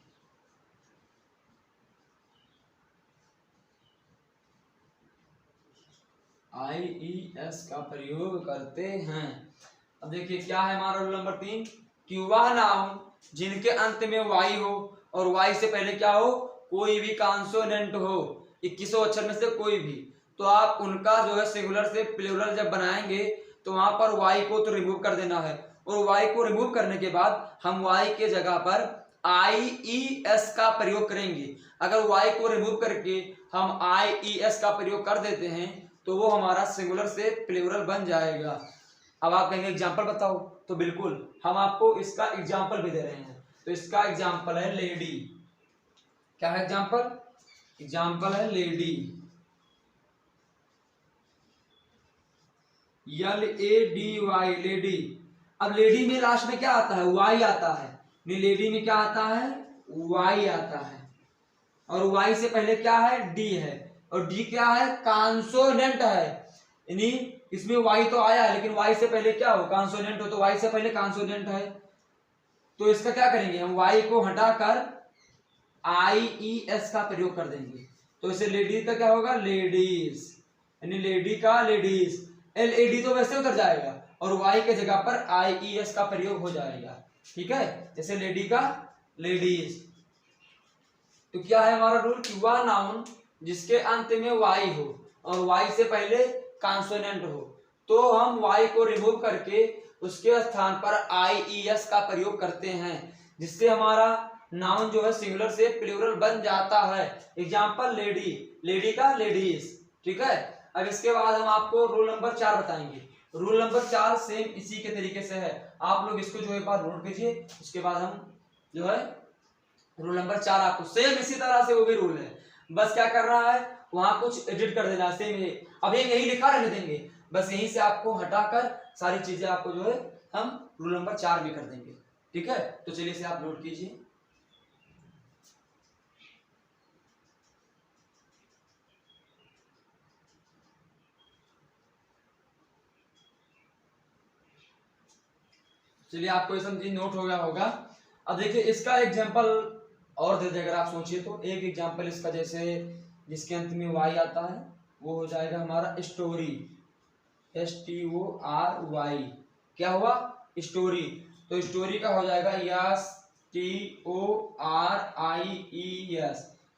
IES का प्रयोग करते हैं। अब देखिए क्या है हमारा रूल नंबर 3 कि वह नाउन जिनके अंत में वाई हो और वाई से पहले क्या हो, कोई भी कॉन्सोनेंट हो, 21 अक्षर में से कोई भी, तो आप उनका जो है सिंगुलर से प्लूरल जब बनाएंगे तो वहां पर वाई को तो रिमूव कर देना है, और वाई को रिमूव करने के बाद हम वाई के जगह पर IES का प्रयोग करेंगे। अगर वाई को रिमूव करके हम IES का प्रयोग कर देते हैं तो वो हमारा सिंगुलर से प्लूरल बन जाएगा। अब आप कहेंगे एग्जाम्पल बताओ, तो बिल्कुल हम आपको इसका एग्जाम्पल भी दे रहे हैं। तो इसका एग्जाम्पल है लेडी। क्या है एग्जाम्पल, एग्जाम्पल है लेडी, LADY, लेडी। अब लेडी में लास्ट में क्या आता है, वाई आता है, नहीं लेडी में क्या आता है, वाई आता है, और वाई से पहले क्या है, डी है, और डी क्या है, कॉन्सोनेंट है, यानी इसमें वाई तो आया है लेकिन वाई से पहले क्या हो, कॉन्सोनेंट हो, तो वाई से पहले कॉन्सोनेंट है। तो इसका क्या करेंगे हम, वाई को हटाकर IES का प्रयोग कर देंगे। तो इसे लेडी का क्या होगा, लेडीज, यानी लेडी का लेडीज, LAD तो वैसे उतर जाएगा और वाई के जगह पर IES का प्रयोग हो जाएगा। ठीक है, जैसे लेडी का लेडीज। तो क्या है हमारा रूल कि वह नाउन जिसके अंत में वाई हो और वाई से पहले कॉन्सोनेंट हो तो हम वाई को रिमूव करके उसके स्थान पर IES का प्रयोग करते हैं, जिससे हमारा नाउन जो है सिंगुलर से प्लूरल बन जाता है। एग्जाम्पल लेडी, लेडी का लेडीज। ठीक है। अब इसके बाद हम आपको रूल नंबर 4 बताएंगे। रूल नंबर 4 सेम इसी के तरीके से है, आप लोग इसको जो एक बार नोट कीजिए, उसके बाद हम जो है रूल नंबर 4 आपको सेम इसी तरह से वो भी रूल है, बस क्या कर रहा है वहां कुछ एडिट कर देना सेम है। अब ये यही लिखा रहने देंगे, बस यहीं से आपको हटाकर सारी चीजें आपको जो है हम रूल नंबर 4 भी कर देंगे। ठीक है, तो चलिए इसे आप नोट कीजिए। चलिए आपको ये समझिए नोट हो गया होगा। अब देखिए इसका एग्जांपल और दे दे, अगर आप सोचिए तो एक एग्जांपल इसका, जैसे जिसके अंत में वाई आता है वो हो जाएगा हमारा स्टोरी, STORY। क्या हुआ स्टोरी, तो स्टोरी का हो जाएगा STORIES,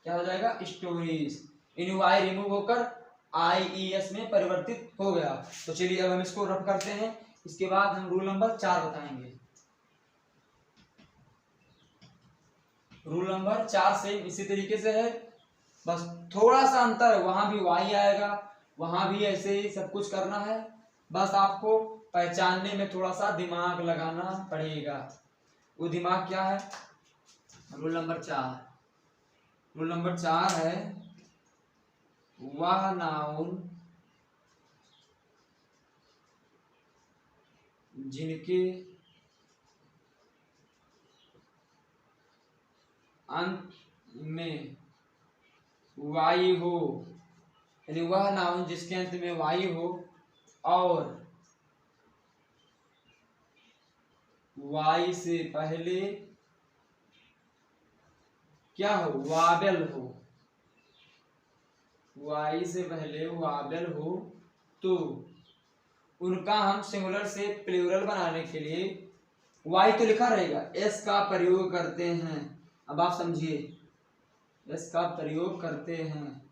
क्या हो जाएगा स्टोरीज। इन वाई रिमूव होकर IES में परिवर्तित हो गया। तो चलिए अब हम इसको रफ करते हैं, इसके बाद हम रूल नंबर 4 बताएंगे। रूल नंबर 4 से इसी तरीके से है, बस थोड़ा सा अंतर है, वहां भी वाई आएगा, वहां भी ऐसे ही सब कुछ करना है, बस आपको पहचानने में थोड़ा सा दिमाग लगाना पड़ेगा। वो दिमाग क्या है, रूल नंबर 4, रूल नंबर 4 है वह नाउन जिनके अंत में वाई हो, यानी वह नाउन जिसके अंत में वाई हो और वाई से पहले क्या हो, वावेल हो, वाई से पहले वावेल हो, तो उनका हम सिंगुलर से प्लूरल बनाने के लिए वाई तो लिखा रहेगा, एस का प्रयोग करते हैं। अब आप समझिए, एस का प्रयोग करते हैं।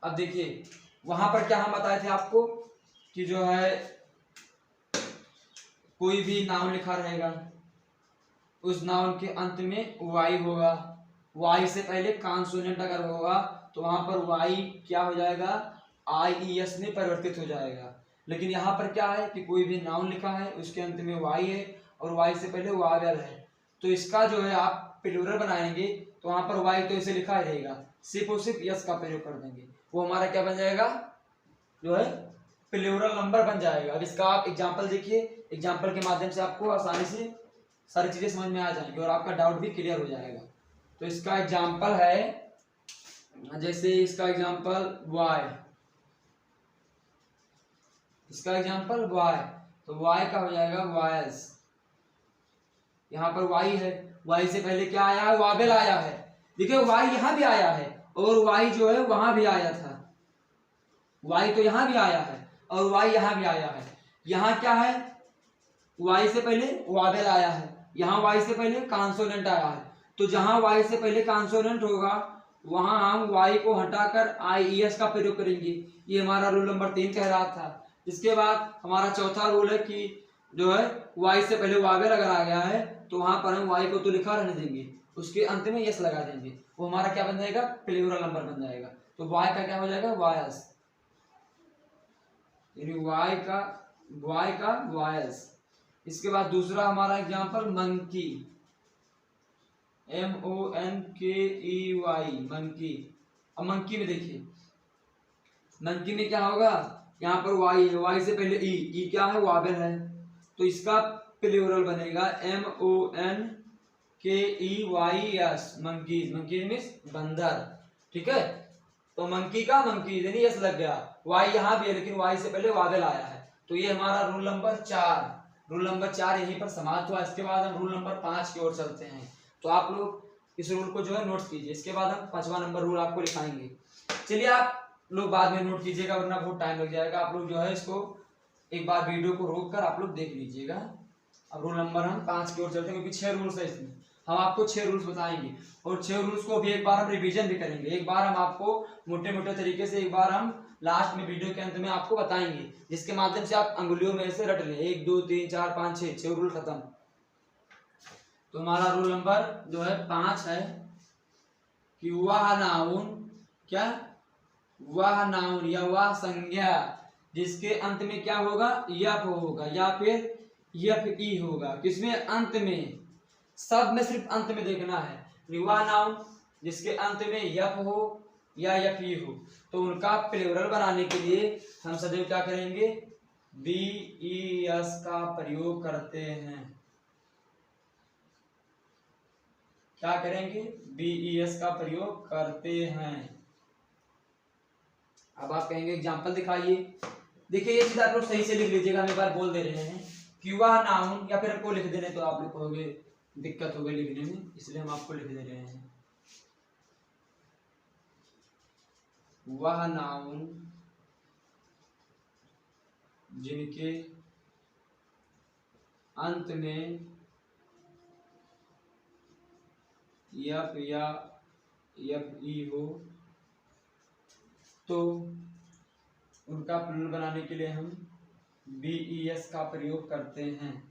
अब देखिए वहां पर क्या हम बताए थे आपको कि जो है कोई भी नाउन लिखा रहेगा, उस नाउन के अंत में वाई होगा, वाई से पहले कॉन्सोनेंट अगर होगा तो वहां पर वाई क्या हो जाएगा, IES में परिवर्तित हो जाएगा। लेकिन यहाँ पर क्या है कि कोई भी नाउन लिखा है उसके अंत में वाई है और वाई से पहले वावेल है, तो इसका जो है आप प्लूरल बनाएंगे तो वहां पर वाई तो इसे लिखा ही रहेगा, सिर्फ और सिर्फ यस का प्रयोग कर देंगे, वो हमारा क्या बन जाएगा, जो है प्लूरल नंबर बन जाएगा। अब इसका आप एग्जाम्पल देखिए, एग्जाम्पल के माध्यम से आपको आसानी से सारी चीजें समझ में आ जाएंगी और आपका डाउट भी क्लियर हो जाएगा। तो इसका एग्जाम्पल है, जैसे इसका एग्जाम्पल वाई, इसका एग्जाम्पल वाई, तो वाई का हो जाएगा वायस, यहाँ पर वाई है, वाई से पहले क्या आया है, वावेल आया है। देखिए वाई यहाँ भी आया है और वाई जो है वहां भी आया था, वाई तो यहाँ भी आया है और वाई यहाँ भी आया है। यहाँ क्या है, वाई से पहले वावेल आया है, यहाँ वाई से पहले कॉन्सोनेंट आया है, तो जहां वाई से पहले कॉन्सोनेंट होगा वहां हम वाई को हटाकर IES का प्रयोग करेंगे। ये हमारा रूल नंबर 3 कह रहा था। इसके बाद हमारा चौथा रूल है कि जो है वाई से पहले वावेल अगर आ गया है तो वहां पर हम वाई को तो लिखा रहने देंगे, उसके अंत में यस लगा देंगे, वो हमारा क्या बन जाएगा, प्लूरल नंबर बन जाएगा। तो वाई का क्या हो जाएगा, वायस, यानी वाई का वायस। इसके बाद दूसरा हमारा एग्जांपल मंकी, MONKEY, मंकी। अब मंकी में देखिए, मंकी में क्या होगा, यहाँ पर वाई है, वाई से पहले ई क्या है, वावेल है, तो इसका प्लूरल बनेगा MONKEYS, मंकीज, मंकीज मीन्स बंदर। ठीक है, तो मंकी का मंकीज यानी यस लग गया, वाई यहाँ भी है लेकिन वाई से पहले वावेल आया है। तो ये हमारा रूल नंबर 4, रूल नंबर 4 यहीं पर समाप्त हुआ। इसके बाद हम रूल नंबर 5 की ओर चलते हैं, तो आप लोग इस रूल को जो है नोट कीजिए, इसके बाद हम 5वां नंबर रूल आपको लिखाएंगे। चलिए आप लोग बाद में नोट कीजिएगा वरना बहुत टाइम लग जाएगा, आप लोग जो है इसको एक बार वीडियो को रोक कर आप लोग देख लीजिएगा। अब रूल नंबर हम 5 की ओर चलते हैं, क्योंकि 6 रूल्स है इसमें, हम आपको 6 रूल्स बताएंगे और 6 रूल्स को भी एक बार हम रिवीजन भी करेंगे। एक बार हम आपको मोटे मोटे तरीके से एक बार हम लास्ट में वीडियो के अंत में आपको बताएंगे, जिसके माध्यम से आप अंगुलियों में से रट लें, 1 2 3 4 5 6 रूल खत्म। तो हमारा रूल नंबर जो है 5 है कि वह नाउन, क्या, वह नाउन या वह संज्ञा जिसके अंत में क्या होगा, यफ होगा या फिर यफ ई होगा, किसमें, अंत में, सब में सिर्फ अंत में देखना है। वह नाउन जिसके अंत में यफ हो या यफ ई हो, तो उनका प्लूरल बनाने के लिए हम सदैव क्या करेंगे, बी ई एस का प्रयोग करते हैं। क्या करेंगे, बी ई एस का प्रयोग करते हैं। अब आप कहेंगे एग्जाम्पल दिखाइए। देखिए ये चीज आप लोग सही से लिख लीजिएगा, हम एक बार बोल दे रहे हैं कि वह नाउन, या फिर हमको लिख दे रहे हैं तो आप लोग कहोगे दिक्कत हो गई लिखने में, इसलिए हम आपको लिख दे रहे हैं। वह नाउन जिनके अंत में यफ या यफ ई हो, तो उनका प्लूरल बनाने के लिए हम बी ई एस का प्रयोग करते हैं।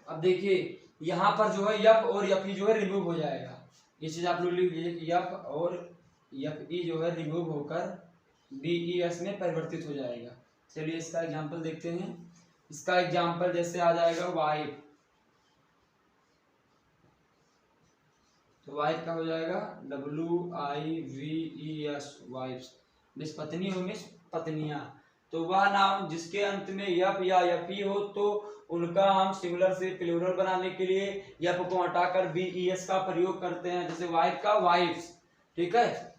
अब देखिए यहाँ पर जो है यफ और यफ ई जो है रिमूव हो जाएगा। ये चीज आप लोग लिख लीजिए कि यफ और यफ ई जो है रिमूव होकर बी ई एस में परिवर्तित हो जाएगा। चलिए इसका एग्जांपल देखते हैं। इसका एग्जांपल जैसे आ जाएगा वाइफ, तो वाइफ का हो जाएगा WIVES, वाइफ्स, मिस पत्नी हो, मिस पत्नियां। तो वह नाउन जिसके अंत में यफ या यफ ई हो, तो उनका हम सिंगुलर से प्लूरल बनाने के लिए यफ को हटाकर बी ई एस का प्रयोग करते हैं, जैसे वाइफ का वाइफ्स। ठीक है।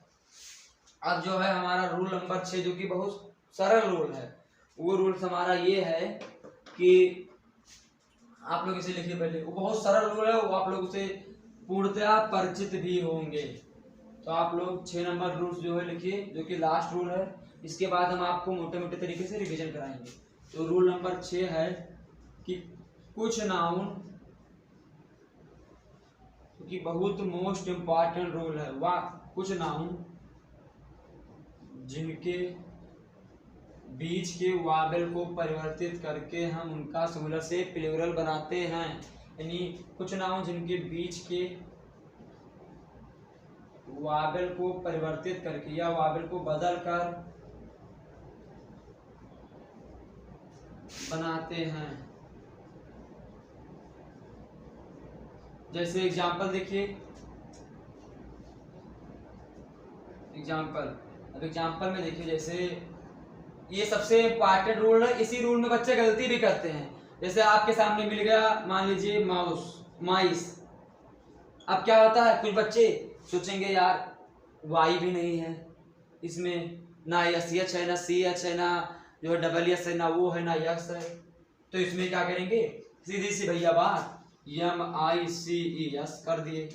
अब जो है हमारा रूल नंबर 6 जो कि बहुत सरल रूल है, वो रूल हमारा ये है कि आप लोग इसे लिखिए पहले, वो बहुत सरल रूल है, वो आप लोग उसे पूर्णतया परिचित भी होंगे। तो आप लोग 6 नंबर रूल्स जो है लिखिए, जो कि लास्ट रूल है। इसके बाद हम आपको मोटे मोटे तरीके से रिवीजन कराएंगे। तो रूल नंबर 6 है कि कुछ नाउन, क्योंकि बहुत मोस्ट इंपॉर्टेंट रूल है, वह कुछ नाउन जिनके बीच के वावेल को परिवर्तित करके हम उनका सिंगुलर से प्लूरल बनाते हैं। यानी कुछ नाउन जिनके बीच के वावेल को परिवर्तित करके या वावेल को बदल कर बनाते हैं। जैसे एग्जांपल देखिए, एग्जांपल में देखिए, जैसे ये सबसे इंपॉर्टेंट रूल है, इसी रूल में बच्चे गलती भी करते हैं। जैसे आपके सामने मिल गया मान लीजिए माइस, अब क्या होता है, कुछ बच्चे सोचेंगे यार वाई भी नहीं है इसमें, ना एच है, ना CH है, ना जो है WS है, ना वो है, ना यस है, तो इसमें क्या करेंगे, सीधी सी भैया बात MICES कर दिए।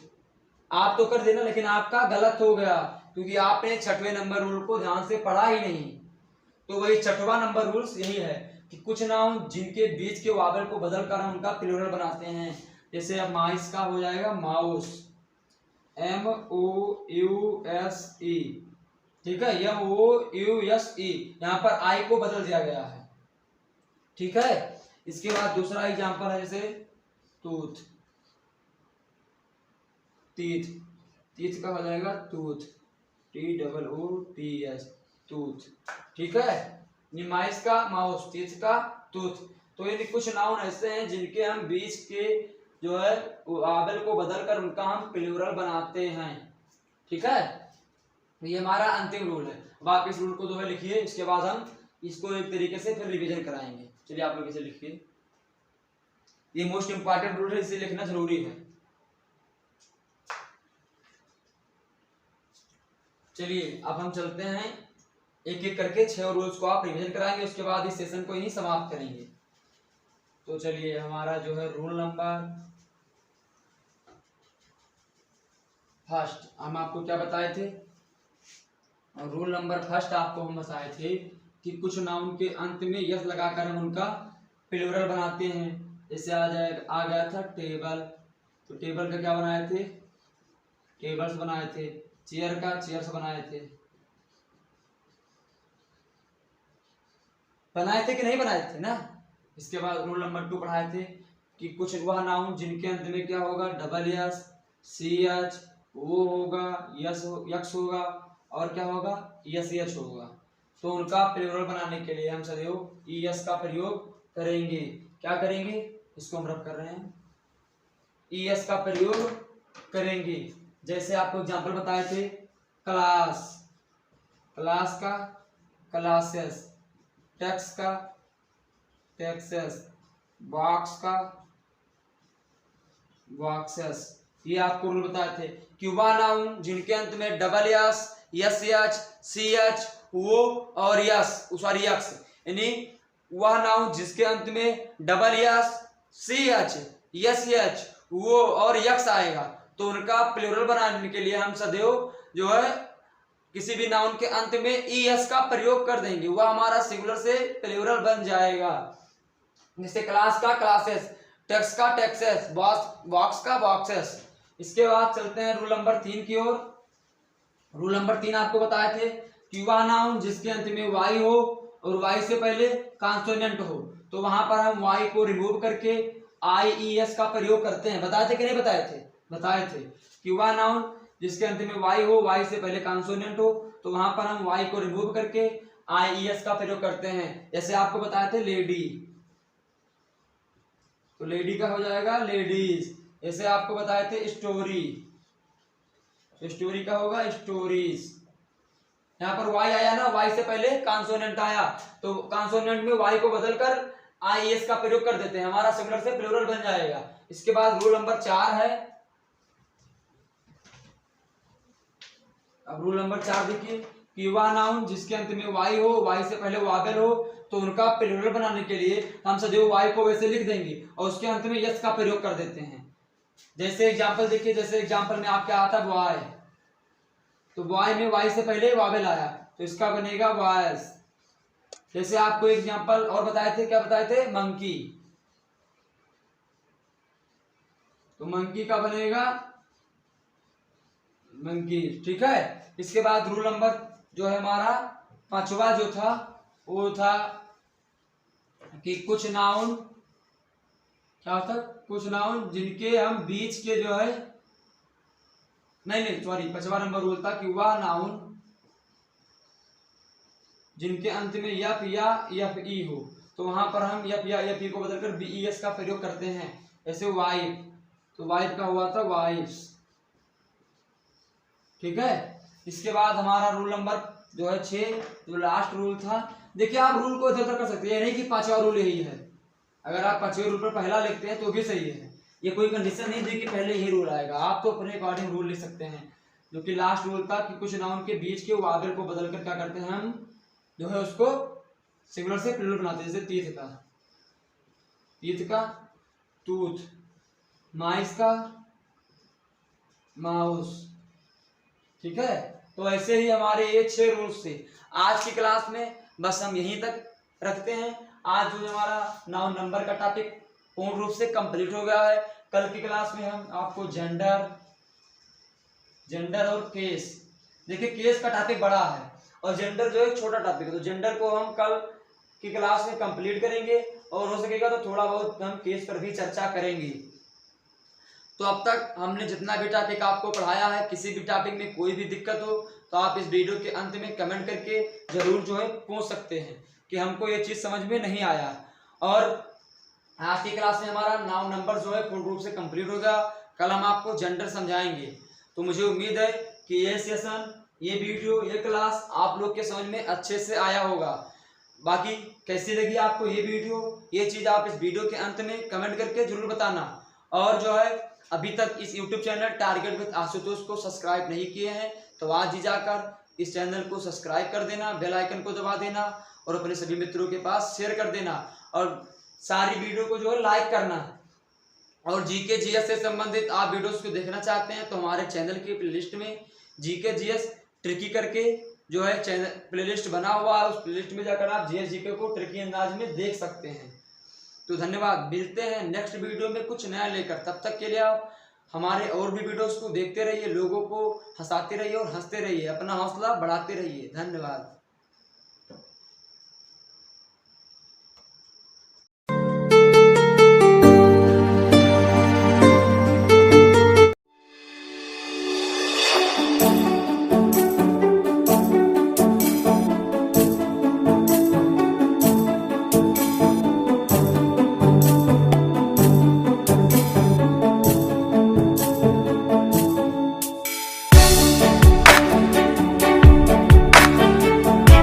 आप तो कर देना, लेकिन आपका गलत हो गया, क्योंकि आपने 6वें नंबर रूल को ध्यान से पढ़ा ही नहीं। तो वही 6वां नंबर रूल्स यही है कि कुछ नाउन जिनके बीच के वावेल को बदल कर हम उनका प्लूरल बनाते हैं। जैसे अब माइस का हो जाएगा माउस, MOUSE, ठीक है, MOUSE, यहाँ पर आई को बदल दिया गया है। ठीक है। इसके बाद दूसरा एग्जांपल है जैसे टूथ, तीथ का हो जाएगा टूथ, TOOTH, टूथ। ठीक है। माइस का माउस, तीथ का टूथ। तो ये कुछ नाउन ऐसे हैं जिनके हम बीच के जो है वावेल को बदलकर उनका हम प्लूरल बनाते हैं। ठीक है। ये हमारा अंतिम रूल है। अब आप इस रूल को जो है लिखिए, इसके बाद हम इसको एक तरीके से फिर रिवीजन कराएंगे। चलिए आप लोग इसे लिखिए, ये मोस्ट इंपॉर्टेंट रूल है, इसे लिखना जरूरी है। चलिए अब हम चलते हैं, एक एक करके 6 रूल्स को आप रिवीजन कराएंगे, उसके बाद इस सेशन को यहीं समाप्त करेंगे। तो चलिए हमारा जो है रूल नंबर फर्स्ट हम आपको क्या बताए थे, और रूल नंबर फर्स्ट आपको हम बताए थे कि कुछ नाउन के अंत में यस लगाकर हम उनका प्लूरल बनाते हैं। जैसे आ गया था टेबल, तो टेबल का क्या बनाए थे, टेबल्स बनाए थे। चेयर का चेयर्स बनाए थे कि नहीं बनाए थे ना। इसके बाद रूल नंबर 2 पढ़ाए थे कि कुछ वह नाउन जिनके अंत में क्या होगा, WS CH, O होगा, X होगा और क्या होगा, SH होगा। तो उनका प्लूरल बनाने के लिए हम सदैव ES का प्रयोग करेंगे। क्या करेंगे, इसको हम रब कर रहे हैं, ES का प्रयोग करेंगे। जैसे आपको एग्जांपल बताए थे, क्लास, क्लास का क्लासेस, टेक्स का टेक्सेस, बॉक्स का बॉक्सेस। ये आपको रूल बताए थे कि वह नाउन जिनके अंत में double S, SH, CH, O और एक्स, यानी वह नाउन जिसके अंत में double S, CH, SH, O और एक्स आएगा, तो उनका प्लूरल बनाने के लिए हम सदैव जो है किसी भी नाउन के अंत में ES का प्रयोग कर देंगे, वह हमारा सिंगुलर से प्लूरल बन जाएगा। जैसे क्लास का क्लासेस, टेक्स्ट का टेक्सेस, बॉक्स का बॉक्सेस। इसके बाद चलते हैं रूल नंबर 3 की ओर। रूल नंबर 3 आपको बताए थे कि वह नाउन जिसके अंत में Y हो और Y से पहले कॉन्सोनेंट हो, तो वहां पर हम Y को रिमूव करके IES का प्रयोग करते हैं। बताए थे कि नहीं बताए थे? बताए थे कि वह नाउन जिसके अंत में Y हो, Y से पहले कॉन्सोनेंट हो, तो वहां पर हम Y को रिमूव करके IES का प्रयोग करते हैं। जैसे आपको बताए थे लेडी, तो लेडी का हो जाएगा लेडीज। जैसे आपको बताए थे स्टोरी, तो स्टोरी का होगा स्टोरीज। यहाँ पर Y आया ना, Y से पहले कॉन्सोनेंट आया, तो कॉन्सोनेंट में Y को बदलकर IES का प्रयोग कर देते हैं, हमारा सिंगुलर से प्लूरल बन जाएगा। इसके बाद रूल नंबर 4 है। अब रूल नंबर 4 देखिए कि वह नाउन जिसके अंत में Y हो, Y से पहले वावेल हो, तो उनका प्लूरल बनाने के लिए हम सदैव Y को वैसे लिख देंगे और उसके अंत में यस का प्रयोग कर देते हैं। जैसे एग्जांपल देखिए, जैसे एग्जांपल में आपके आता है बॉय, तो बॉय में Y से पहले वावेल आया, तो इसका बनेगा वॉयस। जैसे आपको एग्जांपल और बताए थे, क्या बताए थे, मंकी, तो मंकी का बनेगा मंकी। ठीक है। इसके बाद रूल नंबर जो है हमारा 5वां जो था वो था कि कुछ नाउन, क्या था, कुछ नाउन जिनके हम बीच के जो है, नहीं सॉरी, 5वां नंबर रूल था कि वह नाउन जिनके अंत में यफ या यफ ई हो, तो वहां पर हम यफ या यफ ई को बदलकर BES का प्रयोग करते हैं। जैसे वाइफ, तो वाइफ का हुआ था वाइफ्स। ठीक है। इसके बाद हमारा रूल नंबर जो है 6, जो लास्ट रूल था। देखिए आप रूल को इधर उधर कर सकते हैं, नहीं कि 5वां रूल यही है। अगर आप 5वें रूल पर पहला लिखते हैं तो भी सही है, ये कोई कंडीशन नहीं थी कि पहले यही रूल आएगा, आप तो अपने अकॉर्डिंग रूल लिख सकते हैं। जो कि लास्ट रूल था कि कुछ नाउन के बीच के वावेल को बदलकर क्या करते हैं, हम जो है उसको सिंगुलर से प्लूरल बनाते हैं। जैसे तीत का टूथ, माइस का माउस। ठीक है। तो ऐसे ही हमारे ये 6 रूल्स थे। आज की क्लास में बस हम यहीं तक रखते हैं। आज जो हमारा नाउन नंबर का टॉपिक पूर्ण रूप से कंप्लीट हो गया है। कल की क्लास में हम आपको जेंडर और केस, देखिए केस का टॉपिक बड़ा है और जेंडर जो है छोटा टॉपिक है, तो जेंडर को हम कल की क्लास में कंप्लीट करेंगे और हो सकेगा तो थोड़ा बहुत हम केस पर भी चर्चा करेंगे। तो अब तक हमने जितना भी टॉपिक आपको पढ़ाया है, किसी भी टॉपिक में कोई भी दिक्कत हो तो आप इस वीडियो के अंत में कमेंट करके जरूर जो है पूछ सकते हैं कि हमको ये चीज़ समझ में नहीं आया। और आज की क्लास में हमारा नाउन नंबर जो है पूर्ण रूप से कंप्लीट हो गया। कल हम आपको जेंडर समझाएंगे। तो मुझे उम्मीद है कि ये सेशन, ये वीडियो, ये क्लास आप लोग के समझ में अच्छे से आया होगा। बाकी कैसी लगी आपको ये वीडियो, ये चीज़ आप इस वीडियो के अंत में कमेंट करके जरूर बताना। और जो है अभी तक इस YouTube channel target with Ashutosh को सब्सक्राइब नहीं किए हैं तो आज ही जाकर इस चैनल को सब्सक्राइब कर देना, बेल आइकन को दबा देना और अपने सभी मित्रों के पास शेयर कर देना और सारी वीडियो को जो है लाइक करना। और जीके जीएस से संबंधित आप वीडियोस को देखना चाहते हैं तो हमारे चैनल की प्लेलिस्ट में जीके जीएस ट्रिकी करके जो है चैनल प्लेलिस्ट बना हुआ है, उस प्लेलिस्ट में जाकर आप जीएस जीके को ट्रिकी अंदाज में देख सकते हैं। तो धन्यवाद, मिलते हैं नेक्स्ट वीडियो में कुछ नया लेकर। तब तक के लिए आप हमारे और भी वीडियोस को देखते रहिए, लोगों को हंसाते रहिए और हंसते रहिए, अपना हौसला बढ़ाते रहिए। धन्यवाद।